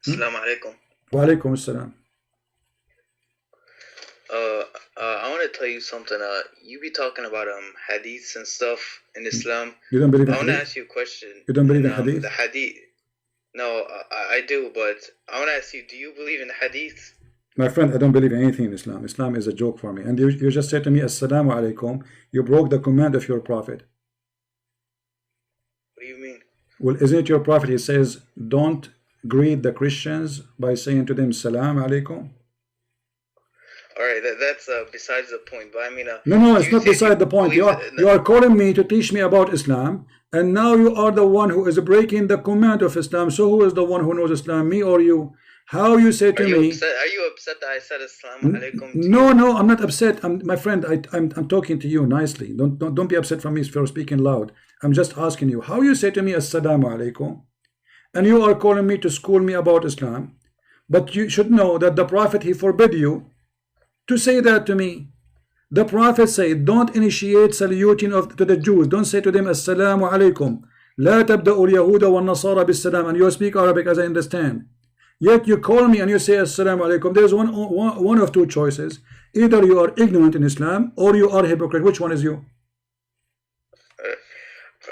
Assalamu alaikum. Wa alaikum assalam. I want to tell you something. You be talking about hadiths and stuff in Islam. You don't believe in I want to hadith? ask you a question. You don't believe in And hadith? the hadith. No, I do, but I want to ask you: do you believe in the hadith? My friend, I don't believe in anything in Islam. Islam is a joke for me. And you just said to me, Assalamu alaikum. You broke the command of your prophet. What do you mean? Well, isn't it your prophet? He says, don't greet the Christians by saying to them, Salam alaikum. All right, that's besides the point. But I mean, No, it's not beside the point. You are calling me to teach me about Islam, and now you are the one who is breaking the command of Islam. So who is the one who knows Islam, me or you? How you say to me? Are you upset that I said Assalamu alaikum to No, you? no, I'm not upset. My friend, I'm talking to you nicely. Don't be upset from me for speaking loud. I'm just asking you how you say to me Assalamu alaikum, and you are calling me to school me about Islam. But you should know that the Prophet, he forbid you to say that to me. The Prophet said, don't initiate saluting to the Jews. Don't say to them Assalamu alaikum. لا تبدأوا اليهود والنصارى بالسلام. And you speak Arabic as I understand. Yet you call me and you say Assalamu alaikum. There's one of two choices. Either you are ignorant in Islam or you are hypocrite. Which one is you?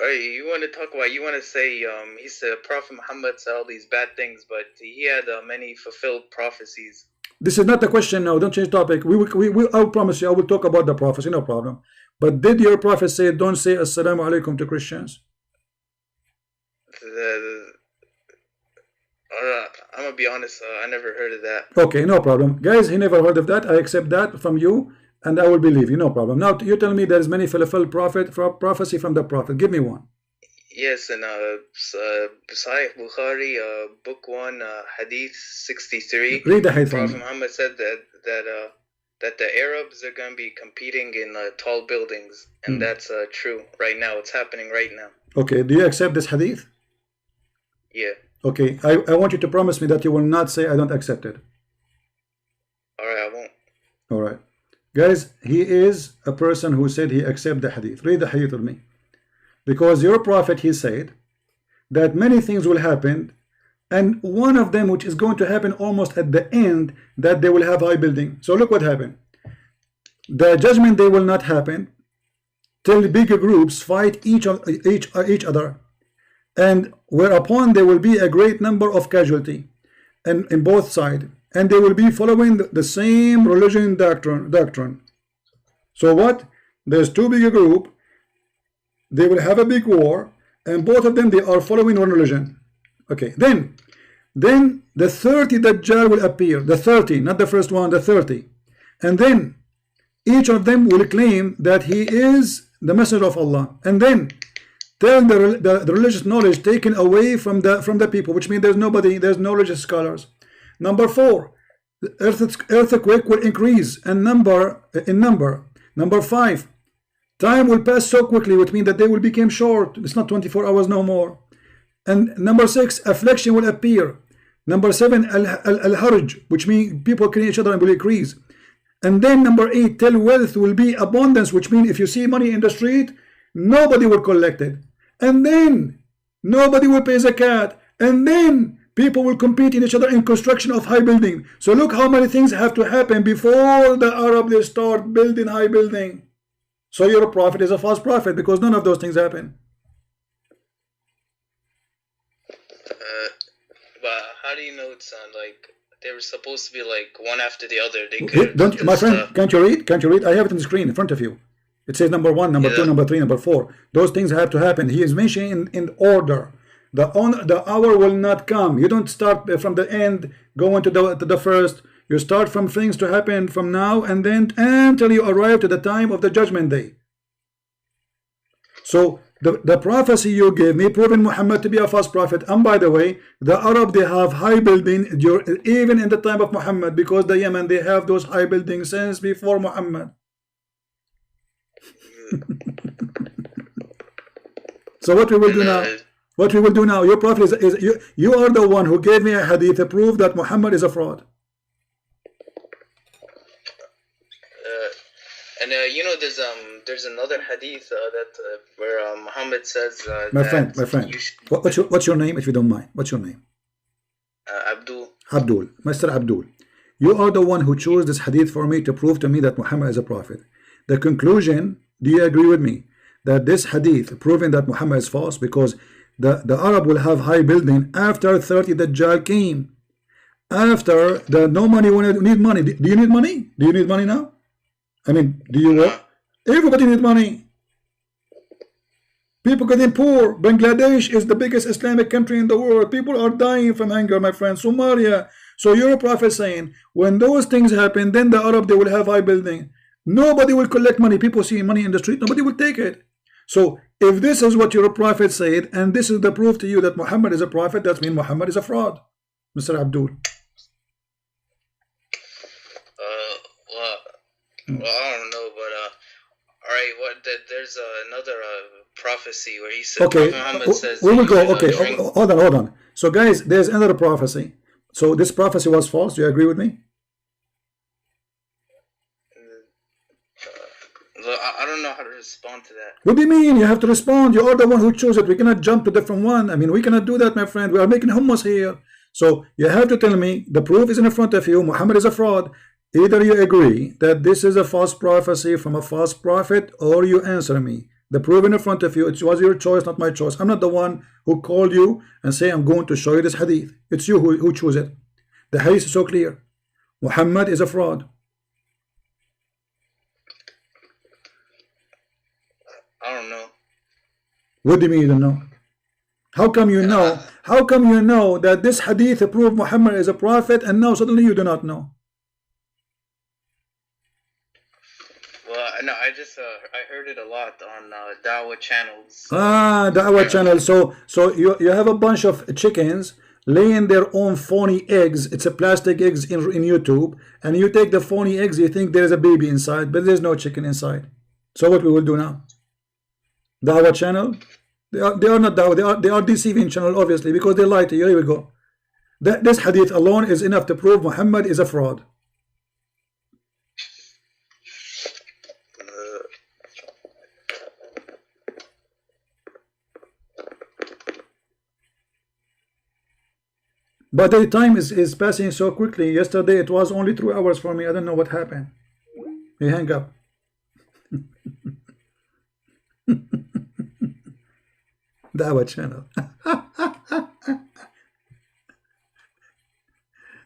You want to talk about, you want to say, he said Prophet Muhammad said all these bad things, but he had many fulfilled prophecies. This is not the question now. Don't change topic. I promise you, I will talk about the prophecy, no problem. But did your prophet say, don't say Assalamu alaikum to Christians? I'm going to be honest, I never heard of that. Okay, no problem. Guys, he never heard of that. I accept that from you, and I will believe you, no problem. Now, you tell me there is many fulfilled prophecy from the prophet. Give me one. Yes, in Sahih Bukhari, book 1, hadith 63. Read the hadith. Prophet Muhammad said that the Arabs are going to be competing in tall buildings, and that's true right now. It's happening right now. Okay, do you accept this hadith? Yeah. Okay, I want you to promise me that you will not say I don't accept it. Alright, I won't. Alright. Guys, he is a person who said he accept the hadith. Read the hadith with me. Because your prophet, he said that many things will happen, and one of them which is going to happen almost at the end, that they will have high building. So look what happened. The judgment day will not happen till bigger groups fight each other, and whereupon there will be a great number of casualty and in both sides, and they will be following the same religion doctrine. So what? There's two bigger group. They will have a big war, and both of them, they are following one religion. Okay, then the 30 Dajjal will appear. The 30, not the first one, the 30. And then each of them will claim that he is the messenger of Allah. And then tell the religious knowledge taken away from the people, which means there's no religious scholars. Number 4, the earthquake will increase in number. Number 5, time will pass so quickly, which means that they will become short. It's not 24 hours no more. And number 6, affliction will appear. Number 7, al-harj, which means people killing each other and will increase. And then number 8, till wealth will be abundance, which means if you see money in the street, nobody will collect it. And then nobody will pay zakat. And then people will compete in each other in construction of high building. So look how many things have to happen before the Arab they start building high building. So your prophet is a false prophet because none of those things happen. But how do you know it's like they were supposed to be like one after the other? They could don't, my friend, can't you read? Can't you read? I have it on the screen in front of you. It says number 1, number 2, number 3, number 4. Those things have to happen. He is mentioning in order. The hour will not come. You don't start from the end going to the first. You start from things to happen from now and then until you arrive to the time of the judgment day. So the prophecy you gave me proving Muhammad to be a false prophet. And by the way, the Arab, they have high building even in the time of Muhammad, because the Yemen, they have those high buildings since before Muhammad. So what we will do now? What we will do now? Your prophet is you are the one who gave me a hadith to prove that Muhammad is a fraud. And you know, there's another hadith where Muhammad says, my friend, what's your name, if you don't mind? What's your name? Abdul. Abdul, Mr. Abdul, you are the one who chose this hadith for me to prove to me that Muhammad is a prophet. The conclusion, do you agree with me that this hadith proving that Muhammad is false, because the Arab will have high building after 30 Dajjal came, after the no money when you need money. Do you need money? Do you need money now? I mean, do you work? Everybody need money. People getting poor. Bangladesh is the biggest Islamic country in the world. People are dying from hunger, my friend. Somalia. So you're a prophet saying when those things happen, then the Arab, they will have high building. Nobody will collect money. People see money in the street. Nobody will take it. So if this is what your prophet said, and this is the proof to you that Muhammad is a prophet, that means Muhammad is a fraud, Mr. Abdul. Well, I don't know, but all right. There's another prophecy where he said, okay, Muhammad says we will go. Okay, hold on. So guys, there's another prophecy. So this prophecy was false. Do you agree with me? I don't know how to respond to that. What do you mean? You have to respond. You are the one who chose it. We cannot jump to different one. I mean, we cannot do that, my friend. We are making hummus here. So you have to tell me the proof is in front of you. Muhammad is a fraud. Either you agree that this is a false prophecy from a false prophet, or you answer me. The proof in front of you. It was your choice, not my choice. I'm not the one who called you and say I'm going to show you this hadith. It's you who chose it. The hadith is so clear. Muhammad is a fraud. I don't know. What do you mean you don't know? How come you know? How come you know that this hadith proved Muhammad is a prophet, and now suddenly you do not know? Well, no, I heard it a lot on Dawah channels. Dawah channel. So you have a bunch of chickens laying their own phony eggs. It's a plastic eggs in YouTube, and you take the phony eggs. You think there's a baby inside, but there's no chicken inside. So what we will do now? Dawah channel. They are not Dawah. They are deceiving channel, obviously, because they lie to you. Here we go. This hadith alone is enough to prove Muhammad is a fraud. But the time is passing so quickly. Yesterday it was only 2 hours for me. I don't know what happened. He hang up. Dawah channel.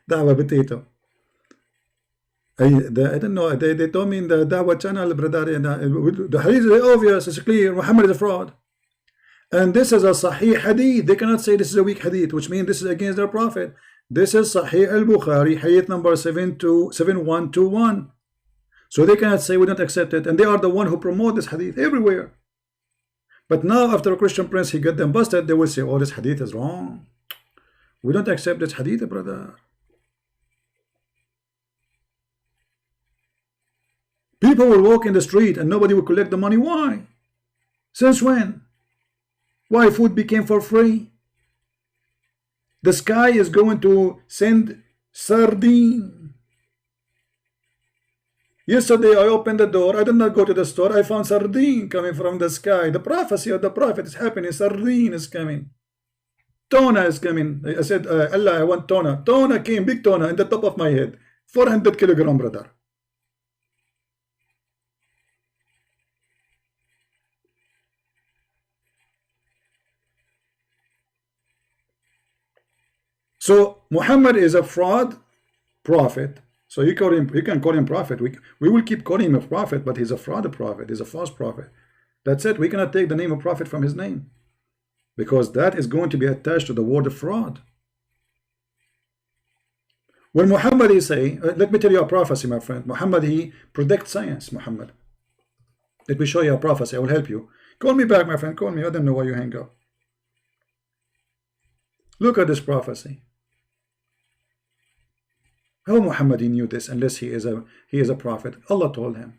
Dawah potato. I don't know. They told me in the Dawah channel, brother, the hadith is obvious. It's clear. Muhammad is a fraud. And this is a Sahih hadith. They cannot say this is a weak hadith, which means this is against their prophet. This is Sahih al-Bukhari, hadith number 7121. So they cannot say we don't accept it. And they are the one who promote this hadith everywhere. But now after a Christian prince, he got them busted, they will say, oh, this hadith is wrong. We don't accept this hadith, brother. People will walk in the street and nobody will collect the money. Why? Since when? Why food became for free? The sky is going to send sardine. Yesterday I opened the door. I did not go to the store. I found sardine coming from the sky. The prophecy of the prophet is happening. Sardine is coming. Tuna is coming. I said, Allah, I want tuna. Tuna came, big tuna, in the top of my head. 400 kilogram, brother. So Muhammad is a fraud prophet. So you can call him prophet. We will keep calling him a prophet, but he's a fraud prophet. He's a false prophet. That's it. We cannot take the name of prophet from his name, because that is going to be attached to the word of fraud. When Muhammad is saying, let me tell you a prophecy, my friend. Muhammad, he predicts science. Muhammad, let me show you a prophecy. I will help you. Call me back, my friend. Call me. I don't know why you hang up. Look at this prophecy. How Muhammad knew this unless he is a prophet? Allah told him.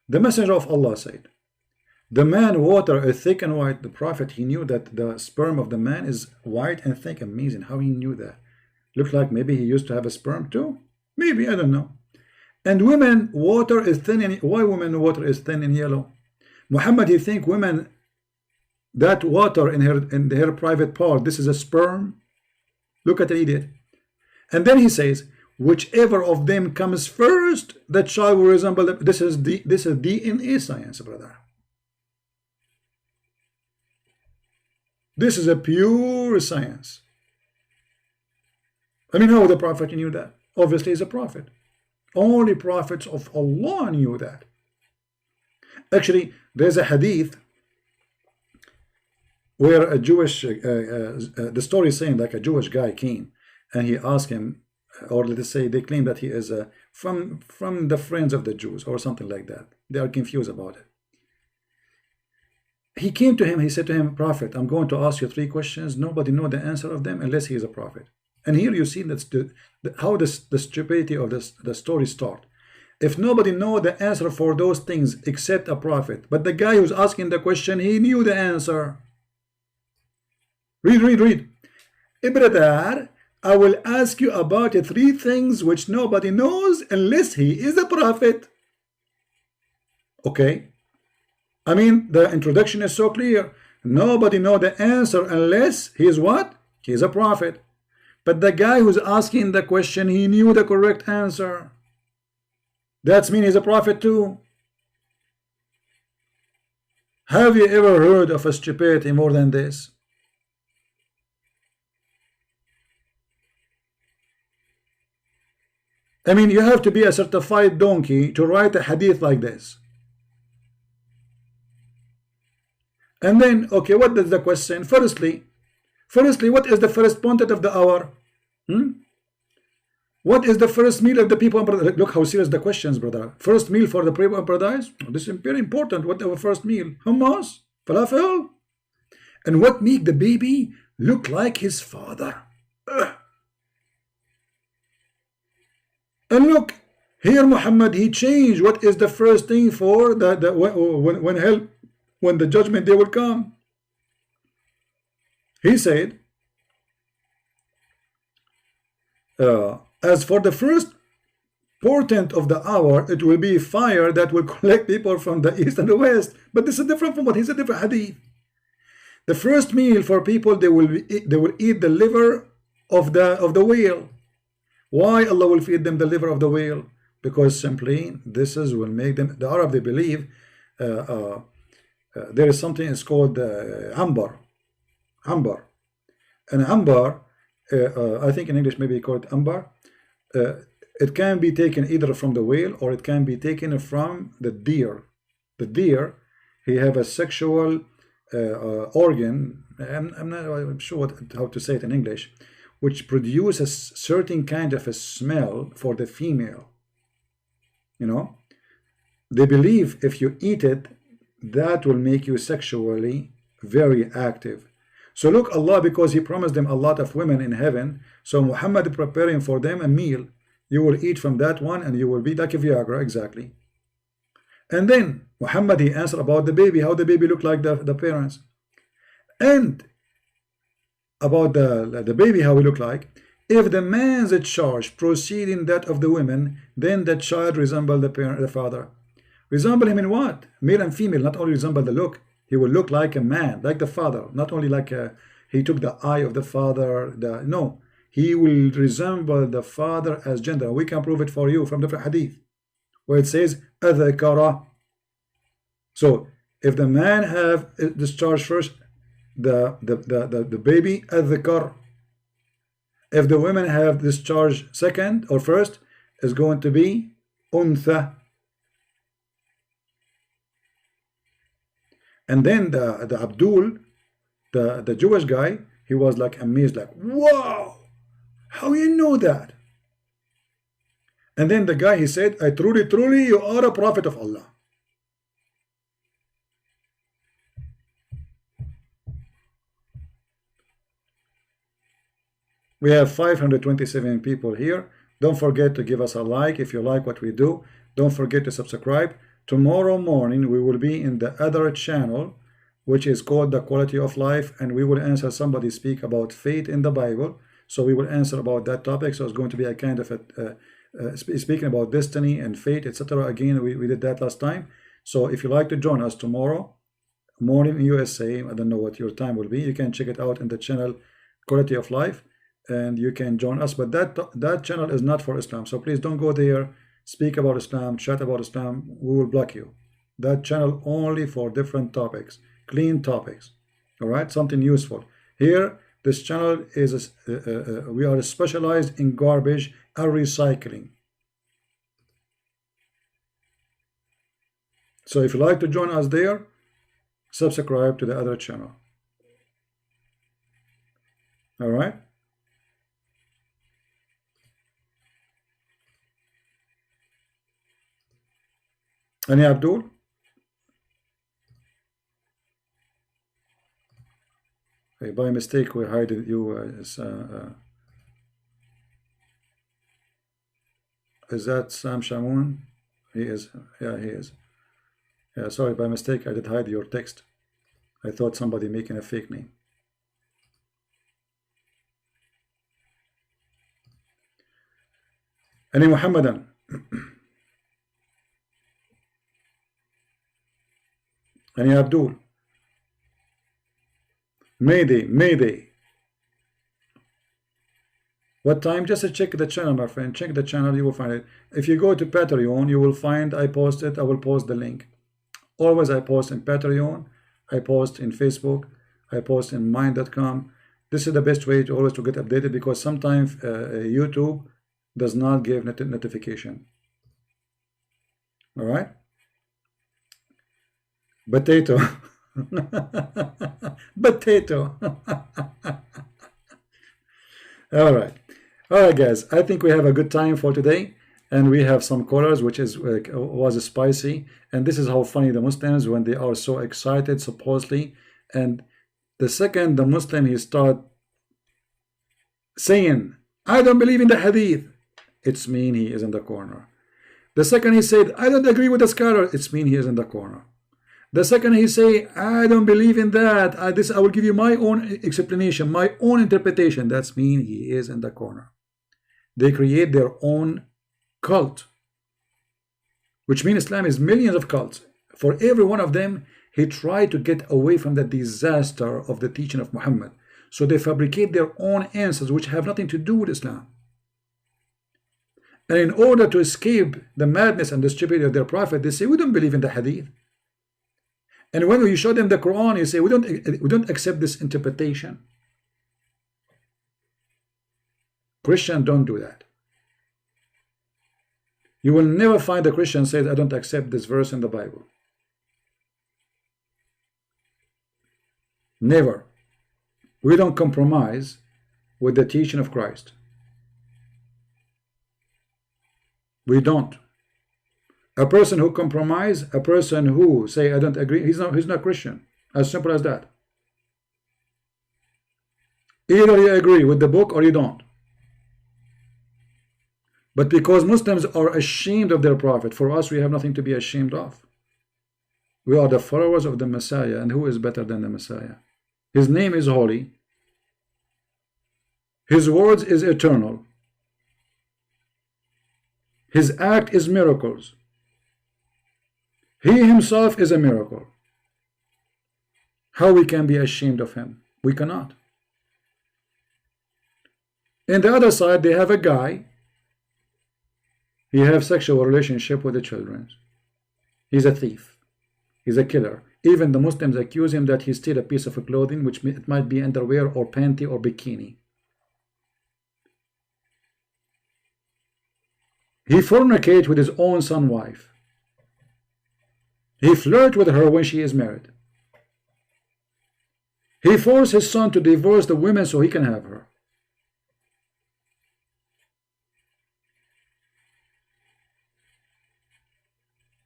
The messenger of Allah said, the man water is thick and white. The prophet, he knew that the sperm of the man is white and thick. Amazing how he knew that. Looked like maybe he used to have a sperm too. Maybe, I don't know. And women water is thin. And why women water is thin and yellow? Muhammad, he think women, that water in her private part, this is a sperm. Look at the idiot. And then he says, whichever of them comes first, that child will resemble the, this is DNA science, brother. This is a pure science. I mean, how the prophet knew that? Obviously, he's a prophet. Only prophets of Allah knew that. Actually, there's a hadith where a Jewish, the story is saying like a Jewish guy came and he asked him, or let's say they claim that he is from the friends of the Jews or something like that. They are confused about it. He came to him, he said to him, Prophet, I'm going to ask you 3 questions. Nobody knows the answer of them unless he is a prophet. And here you see that's how the stupidity of the story starts. If nobody knows the answer for those things except a prophet, but the guy who's asking the question, he knew the answer. Read. Brother, I will ask you about 3 things which nobody knows unless he is a prophet. Okay? I mean, the introduction is so clear. Nobody knows the answer unless he is what? He is a prophet. But the guy who's asking the question, he knew the correct answer. That means he's a prophet too. Have you ever heard of a stupidity more than this? I mean, you have to be a certified donkey to write a hadith like this. And then, okay, what is the question? Firstly, what is the first pontet of the hour? What is the first meal of the people? Look how serious the questions, brother. First meal for the people of paradise? This is very important. What is our first meal? Hummus? Falafel? And what make the baby look like his father? Ugh. And look, here Muhammad, he changed what is the first thing for when the judgment day will come. He said, as for the first portent of the hour, it will be fire that will collect people from the east and the west. But this is different from what he said, different hadith. The first meal for people, they will eat the liver of the whale. Why Allah will feed them the liver of the whale? Because simply this is will make them. The Arab, they believe there is something is called ambar, and ambar. I think in English maybe called ambar. It can be taken either from the whale or it can be taken from the deer. The deer, he have a sexual organ. I'm not sure how to say it in English, which produces certain kind of a smell for the female. You know, they believe if you eat it, that will make you sexually very active. So look, Allah, because he promised them a lot of women in heaven, so Muhammad preparing for them a meal. You will eat from that one and you will be like a Viagra, exactly. And then Muhammad, he answered about the baby, how the baby looked like the parents. And about the baby, how he looked like. If the man's charge proceeding that of the women, then the child resemble the father. Resemble him in what? Male and female, not only resemble the look. He will look like a man, like the father. Not only like he took the eye of the father. No, he will resemble the father as gender. We can prove it for you from the hadith, where it says adhakara. So if the man have discharged first, the baby adhakar. If the women have discharged second or first, is going to be untha. And then the Abdul, the Jewish guy, he was like amazed, like, wow, how you know that? And then the guy, he said, I truly, you are a prophet of Allah. We have 527 people here. Don't forget to give us a like if you like what we do. Don't forget to subscribe. Tomorrow morning we will be in the other channel, which is called The Quality of Life, and we will answer somebody speak about faith in the Bible. So we will answer about that topic. So it's going to be a kind of speaking about destiny and fate, etc. Again, we did that last time. So if you like to join us tomorrow morning in USA, I don't know what your time will be. You can check it out in the channel Quality of Life. and you can join us, but that channel is not for Islam, so please don't go there, speak about Islam, chat about Islam, we will block you. That channel only for different topics, clean topics, all right, something useful. Here, this channel is we are specialized in garbage and recycling. So if you like to join us there, subscribe to the other channel. All right. Any Abdul? Hey, by mistake we hide you. Is that Sam Shamoun? He is. Yeah, he is. Yeah, sorry, by mistake I did hide your text. I thought somebody making a fake name. Any Muhammadan? Any Abdul? Mayday, Mayday. What time? Just check the channel, my friend. Check the channel, you will find it. If you go to Patreon, you will find I posted. I will post the link. Always I post in Patreon, I post in Facebook, I post in mind.com. This is the best way to always to get updated, because sometimes YouTube does not give notification. All right. Potato. Potato. All right. All right, guys. I think we have a good time for today, and we have some callers, which is was spicy. And this is how funny the Muslims, when they are so excited, supposedly, and the second the Muslim he start saying, "I don't believe in the Hadith," it's mean he is in the corner. The second he said, "I don't agree with the scholar," it's mean he is in the corner. The second he say, "I don't believe in that, I will give you my own explanation, my own interpretation," that's mean he is in the corner. They create their own cult, which means Islam is millions of cults. For every one of them, he tried to get away from the disaster of the teaching of Muhammad. So they fabricate their own answers which have nothing to do with Islam. And in order to escape the madness and the stupidity of their prophet, they say, "We don't believe in the Hadith." And when you show them the Quran, you say, we don't accept this interpretation. Christians don't do that. You will never find a Christian say, "I don't accept this verse in the Bible." Never. We don't compromise with the teaching of Christ. We don't. A person who compromise, a person who say, "I don't agree," he's not Christian. As simple as that. Either you agree with the book or you don't. But because Muslims are ashamed of their prophet, for us we have nothing to be ashamed of. We are the followers of the Messiah, and who is better than the Messiah? His name is holy. His words is eternal. His act is miracles. He himself is a miracle. How we can be ashamed of him? We cannot. In the other side, they have a guy. He have sexual relationship with the children. He's a thief. He's a killer. Even the Muslims accuse him that he stole a piece of clothing, which it might be underwear or panty or bikini. He fornicates with his own son's wife. He flirts with her when she is married. He forced his son to divorce the women so he can have her.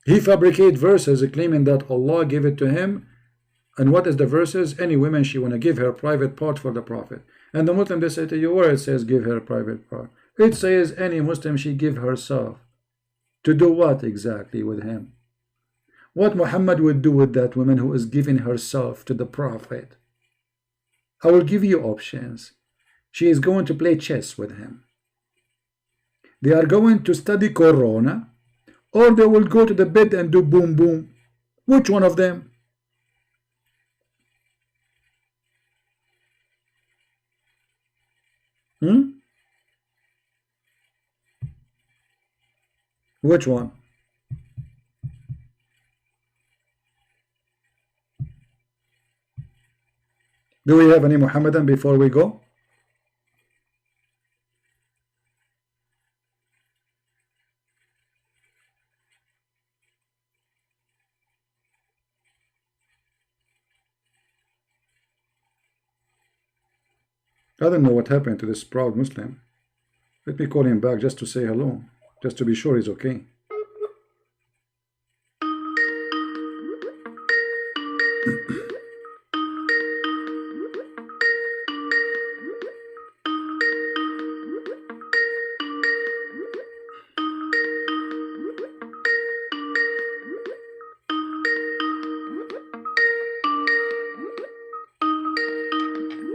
He fabricates verses claiming that Allah gave it to him. And what is the verses? Any woman she want to give her private part for the Prophet. And the Muslim, they say to you, where it says give her private part? It says any Muslim she give herself. To do what exactly with him? What Muhammad would do with that woman who is giving herself to the Prophet? I will give you options. She is going to play chess with him. They are going to study Corona, or they will go to the bed and do boom boom. Which one of them? Hmm? Which one? Do we have any Muhammadan before we go? I don't know what happened to this proud Muslim. Let me call him back just to say hello, just to be sure he's okay.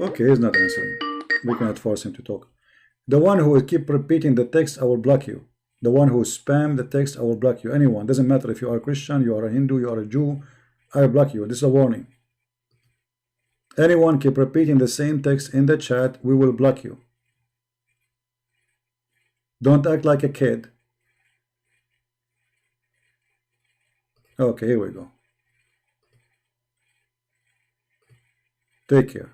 Okay, he's not answering. We cannot force him to talk. The one who will keep repeating the text, I will block you. The one who spam the text, I will block you. Anyone, doesn't matter if you are a Christian, you are a Hindu, you are a Jew, I will block you. This is a warning. Anyone keep repeating the same text in the chat, we will block you. Don't act like a kid. Okay, here we go. Take care.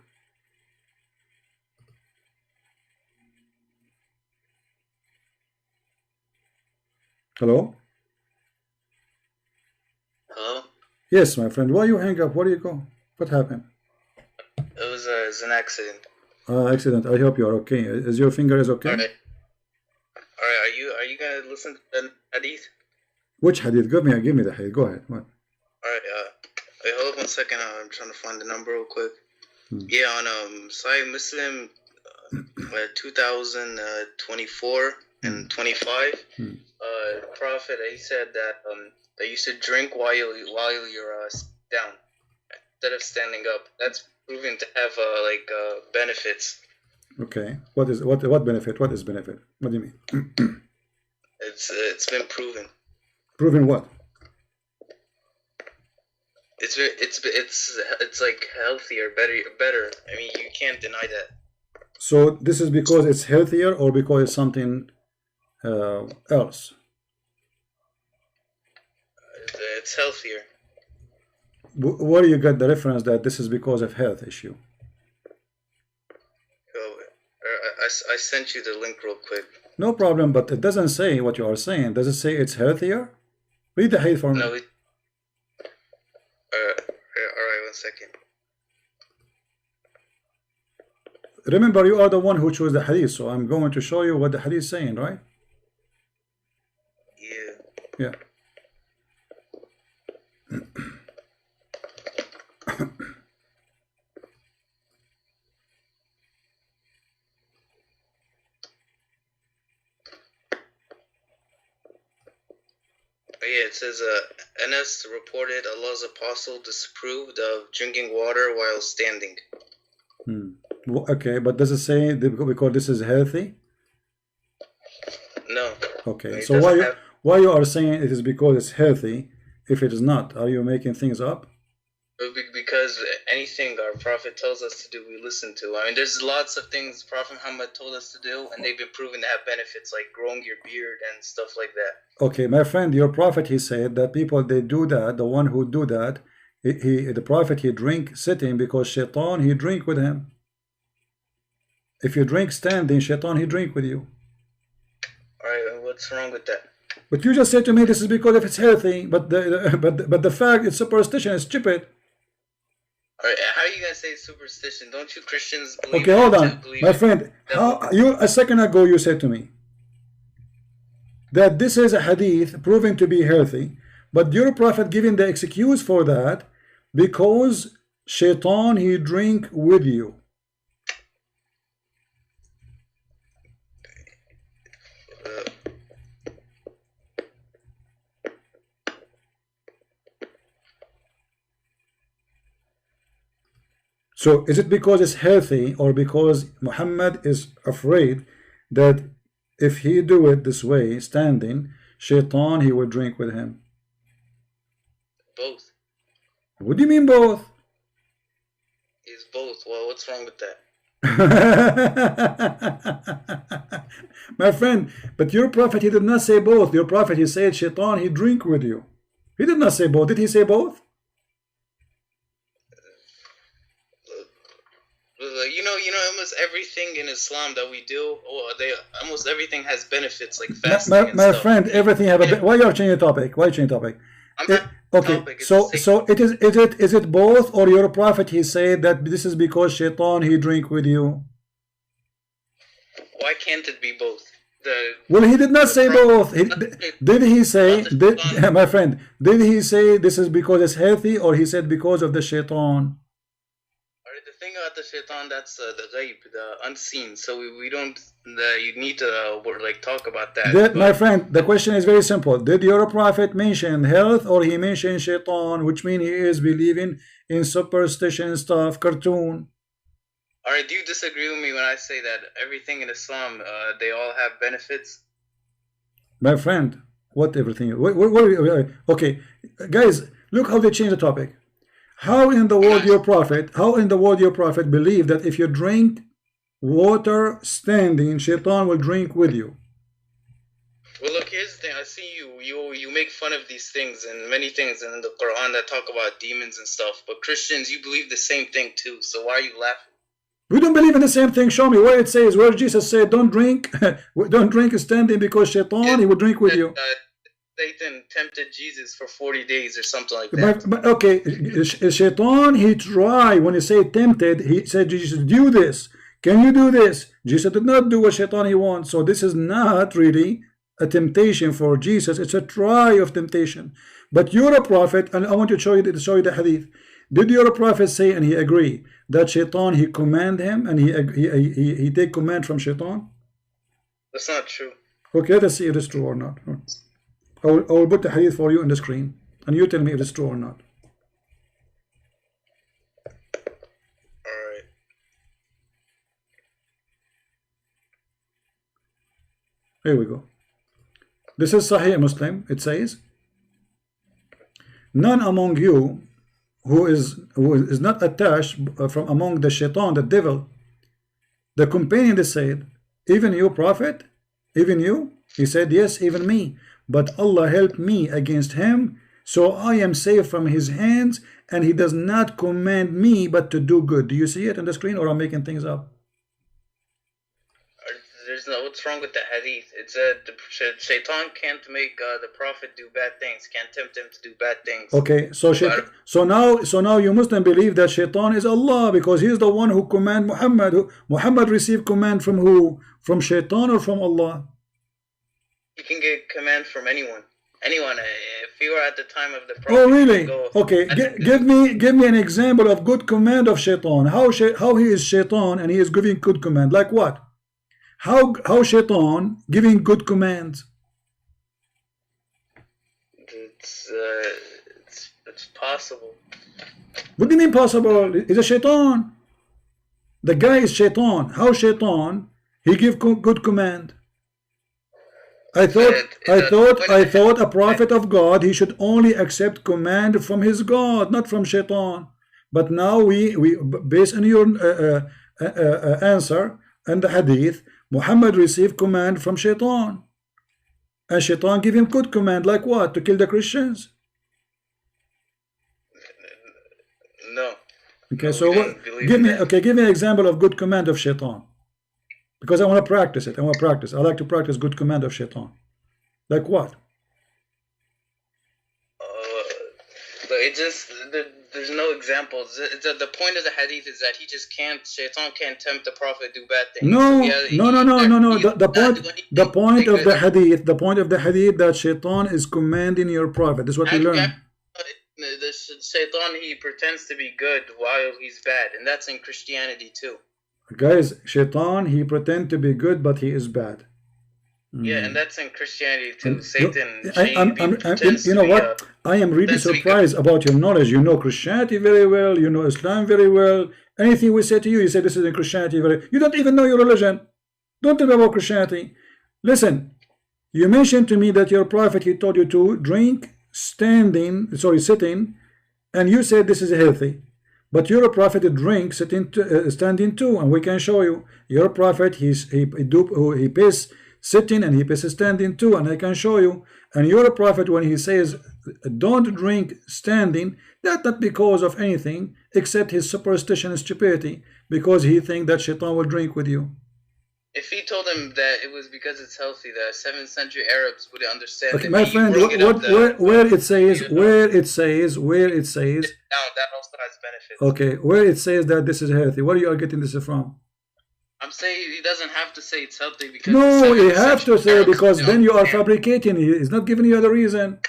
Hello? Hello? Yes, my friend. Why you hang up? Where do you go? What happened? It was an accident. Accident. I hope you are okay. Is your finger is okay? Alright. Alright, are you gonna listen to the hadith? Which hadith? Give me the hadith. Go ahead. What? Alright, wait, hold up 1 second. I'm trying to find the number real quick. Yeah, on Sahih Muslim 2024 and 25. The Prophet, he said that you should drink while you're down instead of standing up. That's proven to have benefits. Okay. What benefit? What is benefit? What do you mean? It's been proven. Proven what? It's like healthier, better. I mean, you can't deny that. So this is because it's healthier, or because it's something else? It's healthier. Where do you get the reference that this is because of health issue? I sent you the link real quick. No problem, but it doesn't say what you are saying. Does it say it's healthier? Read the hadith for me. No. Alright, 1 second. Remember, you are the one who chose the hadith, so I'm going to show you what the hadith is saying, right? Yeah. Yeah, it says Anas reported Allah's apostle disapproved of drinking water while standing. Okay, but does it say because this is healthy? No. Okay, so why you are saying it is because it's healthy if it is not? Are you making things up? Because anything our Prophet tells us to do, we listen to. I mean, there's lots of things Prophet Muhammad told us to do, and they've been proven to have benefits, like growing your beard and stuff like that. Okay, my friend, your Prophet, he said that people, they do that, the one who do that, the Prophet, he drink sitting because Shaitan, he drink with him. If you drink standing, Shaitan, he drink with you. Alright, what's wrong with that? But you just said to me this is because if it's healthy, but the fact it's superstition is stupid. Alright, how are you gonna say superstition? Don't you Christians believe? Okay, hold on, my friend. How you a second ago you said to me that this is a hadith proven to be healthy, but your Prophet giving the excuse for that because Shaitan he drink with you. So is it because it's healthy, or because Muhammad is afraid that if he do it this way, standing, Shaitan, he will drink with him? Both. What do you mean both? It's both. Well, what's wrong with that? My friend, but your prophet, he did not say both. Your prophet, he said, Shaitan, he drink with you. He did not say both. Did he say both? Almost everything in Islam that we do, almost everything has benefits like fasting and my stuff. friend, everything have a. Why you are changing the topic? Why change the topic? Okay, so is it both, or your prophet he said that this is because Shaitan he drink with you? Why can't it be both? Well, he did not say both. Did he say, my friend, did he say this is because it's healthy, or he said because of the Shaitan? The thing about the Shaitan, that's the ghaib, the unseen. So we don't. You need to talk about that. My friend, the question is very simple. Did your prophet mention health, or he mentioned Shaitan, which means he is believing in superstition stuff, cartoon? Alright, do you disagree with me when I say that everything in Islam, they all have benefits? My friend, what everything? Okay, guys, look how they change the topic. How in the world your prophet believed that if you drink water standing, Shaitan will drink with you? Well, look, here's the thing. I see you make fun of these things and many things in the Quran that talk about demons and stuff, but Christians, you believe the same thing too, so why are you laughing? We don't believe in the same thing. Show me where it says, where Jesus said, don't drink standing because Shaitan, he will drink with you. Satan tempted Jesus for 40 days or something like that. But okay, Shaitan, he tried. When he said tempted, he said, Jesus, do this. Can you do this? Jesus did not do what Shaitan he wants. So this is not really a temptation for Jesus. It's a try of temptation. But you're a prophet, and I want to show you the hadith. Did your prophet say, and he agree, that Shaitan, he command him, and he take command from Shaitan? That's not true. Okay, let's see if it's true or not. I will put the hadith for you on the screen, and you tell me if it's true or not. Alright. Here we go. This is Sahih Muslim. It says, none among you who is not attached from among the Shaitan, the devil. The companion said, even you, prophet? Even you? He said, yes, even me. But Allah helped me against him, so I am safe from his hands, and he does not command me but to do good. Do you see it on the screen, or I'm making things up? What's wrong with the hadith? It said Shaitan can't make the prophet do bad things, can't tempt him to do bad things. Okay, so now you Muslim believe that Shaitan is Allah, because he is the one who command Muhammad. Muhammad received command from who? From Shaitan or from Allah? You can get command from anyone. If you were at the time of the prophet. Oh really? Okay, give me an example of good command of Shaitan. How he is Shaitan and he is giving good command? Like what? How Shaitan giving good commands? It's possible. What do you mean possible? He's a Shaitan. The guy is Shaitan. How Shaitan he give good command? I thought a prophet of God, he should only accept command from his God, not from Shaitan. But now we based on your answer and the hadith, Muhammad received command from Shaitan, and Shaitan give him good command. Like what? To kill the Christians? No. Okay, so give me an example of good command of Shaitan. Because I want to practice it. I like to practice good command of Shaitan. Like what? There's no examples. The point of the hadith is that Shaitan can't tempt the prophet to do bad things. No. The point of the hadith that Shaitan is commanding your prophet. This is what we learn. The Shaitan, he pretends to be good while he's bad, and that's in Christianity too. Guys, Shaitan, he pretend to be good, but he is bad. Yeah, and that's in Christianity too. Satan. You know what? I am really surprised about your knowledge. You know Christianity very well. You know Islam very well. Anything we say to you, you say this is in Christianity. You don't even know your religion. Don't tell me about Christianity. Listen, you mentioned to me that your prophet, he told you to drink sitting, and you said this is healthy. But your prophet drink standing too, and we can show you. Your prophet he piss sitting and he piss standing too, and I can show you. And your prophet, when he says don't drink standing, that's not because of anything except his superstition and stupidity, because he thinks that shaitan will drink with you. If he told him that it was because it's healthy, the 7th century Arabs wouldn't understand. Okay, my friend, where it says that also has benefits. Okay, where it says that this is healthy, where you are getting this from? I'm saying he doesn't have to say it's healthy because no, you have to say, because then you are fabricating. He is not giving you the reason.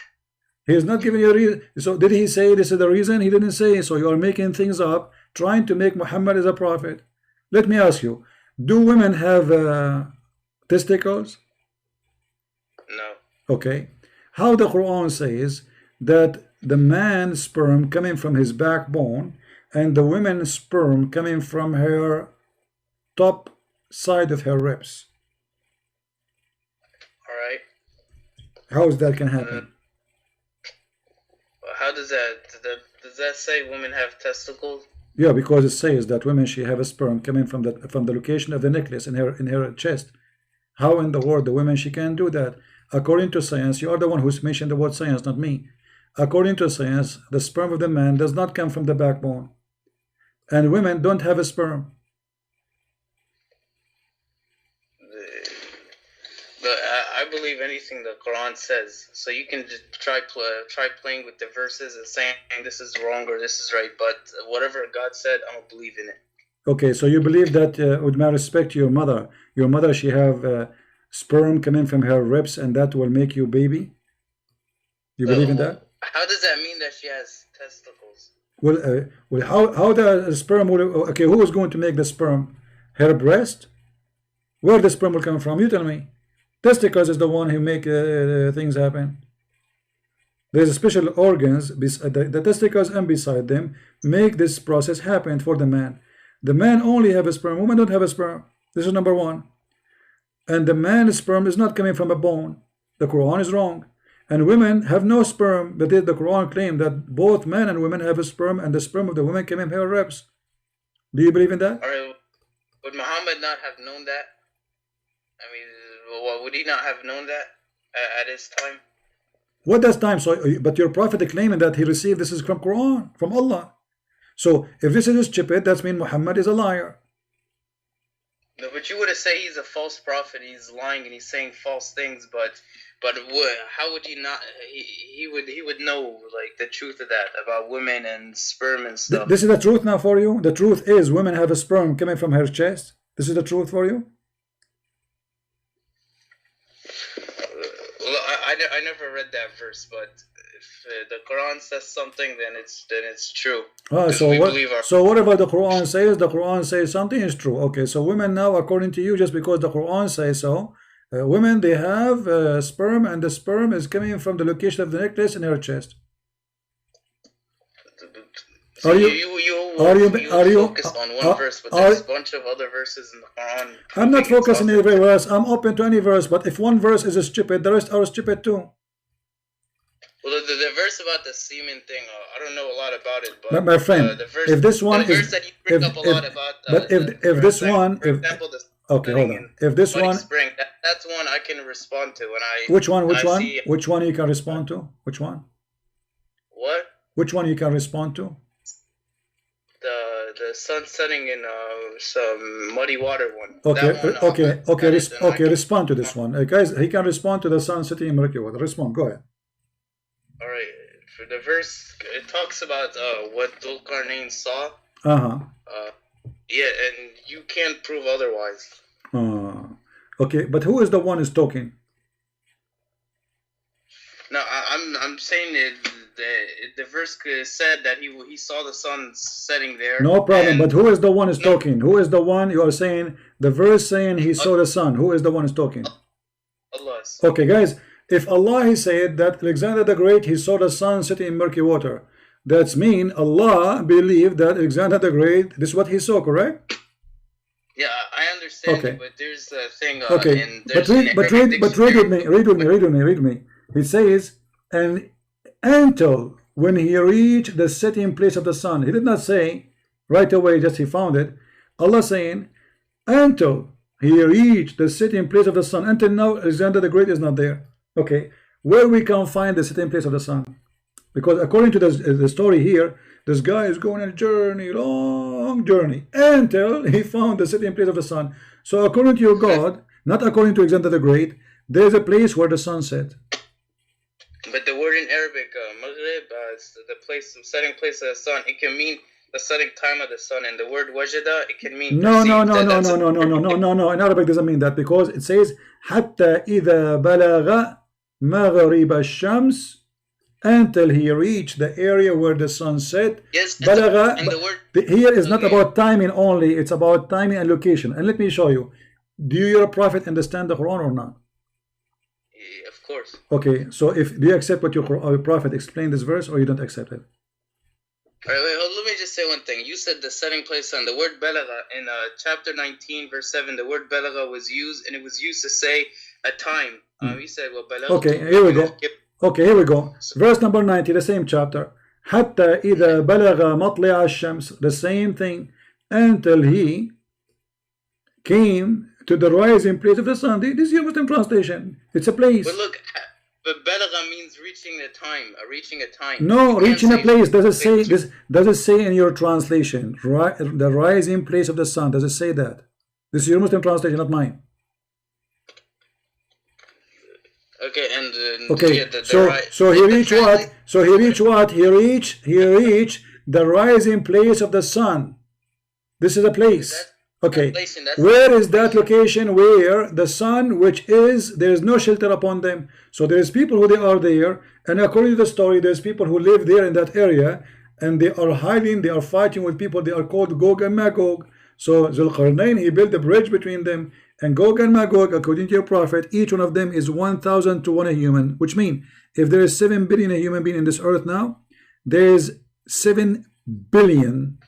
He is not giving you a reason. So did he say this is the reason? He didn't say. So you are making things up, trying to make Muhammad as a prophet. Let me ask you, do women have testicles? No. Okay. How the Quran says that the man's sperm coming from his backbone and the woman's sperm coming from her top side of her ribs. All right. How is that can happen? How does that say women have testicles? Yeah, because it says that women she have a sperm coming from the location of the necklace in her chest. How in the world the women she can do that? According to science, you are the one who's mentioned the word science, not me. According to science, the sperm of the man does not come from the backbone, and women don't have a sperm. But I believe anything the Quran says. So you can just try playing with the verses and saying this is wrong or this is right. But whatever God said, I'm gonna believe in it. Okay, so you believe that with my respect to your mother she have sperm coming from her ribs, and that will make you baby? You believe in that? How does that mean that she has testicles? Well, how the sperm will? Okay, who is going to make the sperm? Her breast? Where the sperm will come from? You tell me. Testicles is the one who make things happen. There's special organs, the testicles and beside them make this process happen for the man. The man only have a sperm. Women don't have a sperm. This is number one. And the man's sperm is not coming from a bone. The Quran is wrong. And women have no sperm, but the Quran claims that both men and women have a sperm, and the sperm of the woman came in her ribs. Do you believe in that? All right. Would Muhammad not have known that? I mean, would he not have known that at his time? What does time? So, but your prophet claiming that he received this is from Quran, from Allah. So if this is stupid, that means Muhammad is a liar. No, but you would have said he's a false prophet. He's lying and he's saying false things. But how would he not? He would know like the truth of that about women and sperm and stuff. This is the truth now for you. The truth is women have a sperm coming from her chest. This is the truth for you. Well, I never read that verse, but if the Quran says something, then it's true. So whatever the Quran says, the Quran says something is true. Okay, so women now, according to you, just because the Quran says so, women they have sperm, and the sperm is coming from the location of the necklace in her chest. So you focused on one verse, but there's a bunch of other verses in the Quran. I'm not focusing on every verse. I'm open to any verse, but if one verse is stupid, the rest are stupid too. Well, the verse about the semen thing, I don't know a lot about it, but my friend, the verse, if this one the verse that you bring up a lot about, if this one, for example, the okay, hold on. If this one, spring, that's one I can respond to, and I. Which one? Which one you can respond to? Which one? What? Which one you can respond to? The sun setting in some muddy water one. Okay, respond to this one. Guys, he can respond to the sun setting in murky water. Respond, go ahead. Alright, for the verse, it talks about what Dhul-Qarnayn saw. Yeah, and you can't prove otherwise. Okay, but who is the one who's talking? No, I'm saying that the verse said that he saw the sun setting there. No problem, but who is the one who's talking? Who is the one you are saying? The verse saying he saw the sun. Who is the one who's talking? Allah. Okay, guys, if Allah he said that Alexander the Great he saw the sun sitting in murky water, that's mean Allah believed that Alexander the Great, this is what he saw, correct? Yeah, I understand. Okay. It, but there's a thing. Okay, but read with me. It says, and until when he reached the setting place of the sun. He did not say right away, just he found it. Allah saying, until he reached the sitting place of the sun. Until now, Alexander the Great is not there. Okay, where we can find the sitting place of the sun? Because according to the story here, this guy is going on a journey, long journey, until he found the sitting place of the sun. So according to your God, not according to Alexander the Great, there's a place where the sun set. But the word in Arabic, Maghrib, the place, setting place of the sun, it can mean the setting time of the sun, and the word wajada, it can mean no. In Arabic doesn't mean that, because it says حتى إذا بلغ مغرب الشمس, until he reached the area where the sun set. Yes, بلغ, and the word here is not about timing only, it's about timing and location. And let me show you. Do your prophet understand the Quran or not? Of course. Okay, so do you accept what your prophet explained this verse, or you don't accept it? All right, wait, let me just say one thing. You said the setting place on the word balagha in chapter 19, verse 7. The word balagha was used, and it was used to say a time. He said, well, balagha. Okay, here we go. Okay, here we go. Verse number 90, the same chapter. حتى إذا بلغ مطلع الشمس, the same thing, until he came to the rising place of the sun. This is your Muslim translation. It's a place. But look, but balagha means reaching a time, reaching a time. No, reaching a place. Does it say this? Does it say in your translation, the rising place of the sun? Does it say that? This is your Muslim translation, not mine. Okay, and okay. yeah, so he reached what? So he reached what? He reached the rising place of the sun. This is a place. Okay, where is that location where the sun, which is, there is no shelter upon them? So there is people who they are there, and according to the story, there's people who live there in that area, and they are hiding, they are fighting with people, they are called Gog and Magog. So Zulqarnain, he built a bridge between them, and Gog and Magog, according to your prophet, each one of them is 1,000 to 1 a human, which means if there is 7 billion a human being in this earth now, there is 7 trillion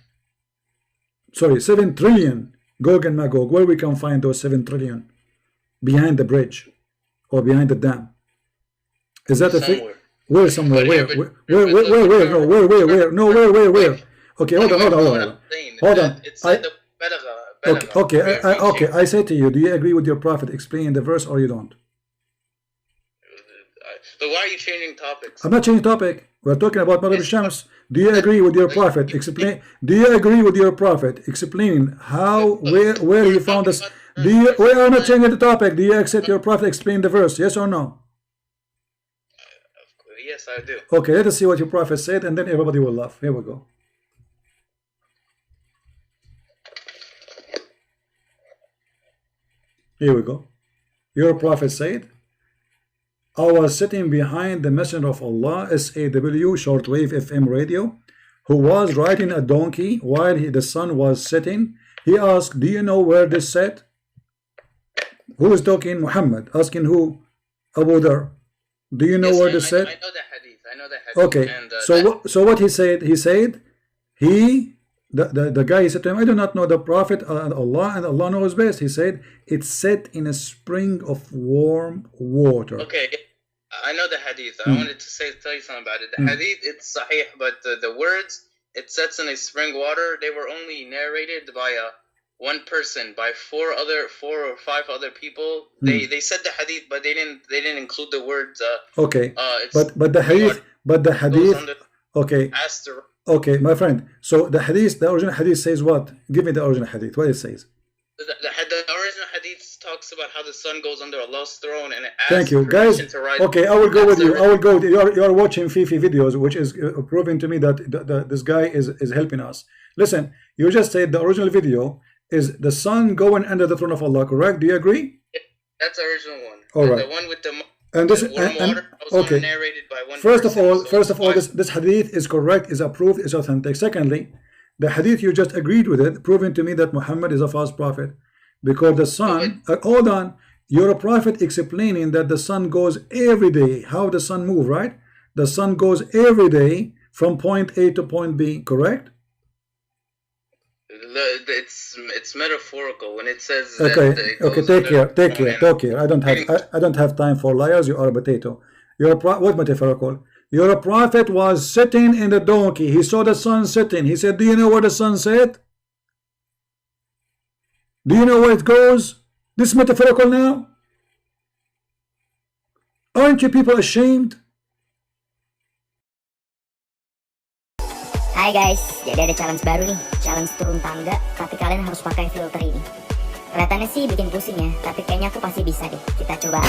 Gog and Magog. Where we can find those 7 trillion? Behind the bridge or behind the dam. Is that a thing? Where somewhere? Where? No, where? Okay, hold on. Okay, I say to you, do you agree with your prophet explaining the verse, or you don't? But why are you changing topics? I'm not changing topic. We're talking about Maghrib Shams. Do you agree with your prophet? Explain. Do you agree with your prophet explaining how, where he found us? We are not changing the topic. Do you accept your prophet explain the verse? Yes or no? Yes, I do. Okay, let us see what your prophet said, and then everybody will laugh. Here we go. Here we go. Your prophet said, I was sitting behind the Messenger of Allah, SAW, shortwave FM radio, who was riding a donkey while the sun was setting. He asked, do you know where this set? Who is talking? Muhammad. Asking who? Abu Dhar. Do you know where this set? I know the hadith. Okay. And, so what he said? He said, the guy said to him, I do not know the Prophet and Allah knows best. He said, it's set in a spring of warm water. Okay, I know the hadith. I wanted to tell you something about it. The hadith, it's sahih, but the words, it sets in a spring water, they were only narrated by one person, by four or five other people. They said the hadith, but they didn't include the words. Okay, but the hadith. Okay. Okay, my friend. So the original hadith says what? Give me the original hadith. What it says? The original hadith talks about how the sun goes under Allah's throne and it asks Thank you, guys. Okay, I will go with you. You are watching Fifi videos, which is proving to me that this guy is helping us. Listen, you just said the original video is the sun going under the throne of Allah, correct? Do you agree? That's the original one. All right. The one with the and this water was okay. Narrated by one first person, of all, this hadith is correct, is approved, is authentic. Secondly, the hadith you just agreed with it, proving to me that Muhammad is a false prophet, because the sun. Hold on, you're a prophet explaining that the sun goes every day. How the sun move, right? The sun goes every day from point A to point B, correct? It's metaphorical when it says. Okay, take care. I don't have time for liars. You are a potato. What metaphorical? Your prophet was sitting in the donkey. He saw the sun setting. He said, do you know where the sun set? Do you know where it goes? This is metaphorical now. Aren't you people ashamed? Hai guys, jadi ada challenge baru nih. Challenge turun tangga, tapi kalian harus pakai filter ini. Kelihatannya sih bikin pusing ya, tapi kayaknya aku pasti bisa deh. Kita coba.